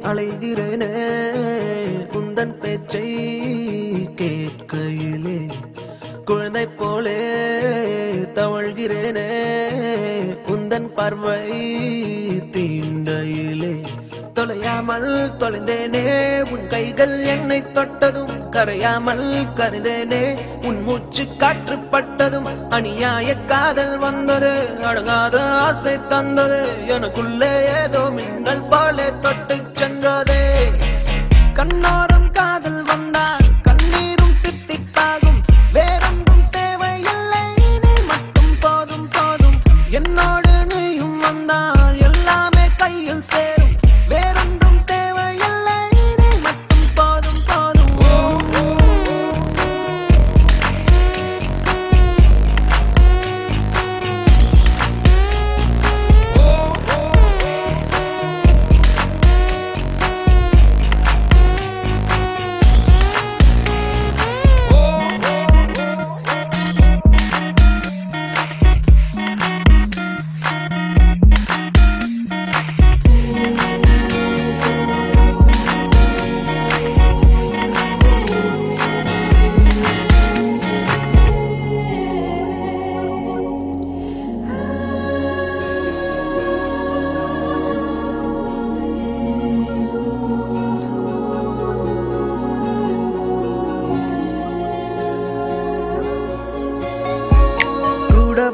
அலைகிறேனே உந்தன் பேச்சை கேட்கையிலே குழந்தை போலே தவழ்கிறேனே உந்தன் பார்வை தீண்டையிலே தொலையாமல் தொலைந்தேனே உன் கைகள் என்னை தொட்டதும் கரையாமல் கரைந்தேனே உன் மூச்சு காற்றுப்பட்டதும் அநியாய காதல் வந்தது அடங்காத ஆசை தந்தது எனக்குள்ளே ஏதோ மின்னல் போலே தொட்டு சென்றதே கண்ணோரம் காதல் வந்தால் கண்ணீரும் தித்திப்பாகும் வேறொன்றும் தேவையில்லை நீ மட்டும் போதும் போதும் என்னோடு நீயும் வந்தால் எல்லாமே கையில் சேரும் வேறொன்றும் தேவையில்லை நீ மட்டும் போதும் போதும்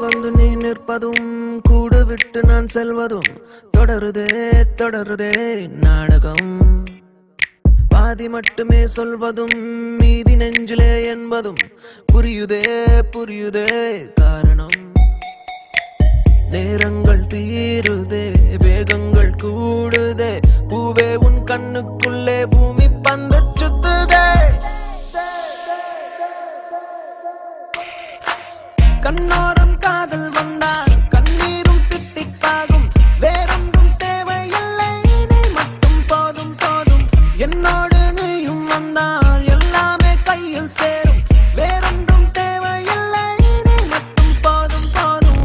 வந்து நீ நிற்பதும் கூட விட்டு நான் செல்வதும் தொடருதே தொடருதே நாடகம் பாதி மட்டுமே சொல்வதும் மீதி நெஞ்சிலே என்பதும் புரியுதே புரியுதே காரணம் நேரங்கள் தீருதே வேகங்கள் கூடுதே பூவே உன் கண்ணுக்குள்ளே பூமி பந்து சுத்துதே கண்ணோரம் காதல் வந்தால் கண்ணீரும் தித்திப்பாகும் வேறொன்றும் தேவையில்லை நீ மட்டும் போதும் போதும் என்னோடு நீயும் வந்தால் எல்லாமே கையில் சேரும் வேறொன்றும் தேவையில்லை நீ மட்டும் போதும் போதும்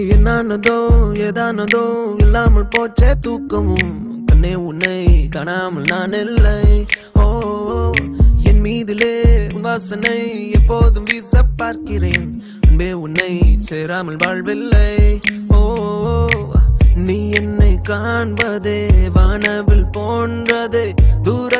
என்னானதோ ஏதானதோ இல்லாமல் போச்சே தூக்கமும் கண்ணே உன்னை காணாமல் நான் இல்லை ஓ என் மீதிலே உன் வாசனை எப்போதும் வீச பார்க்கிறேன் அன்பே உன்னை சேராமல் வாழ்வில்லை ஓ நீ என்னை காண்பதே வானவில் போன்றதே தூர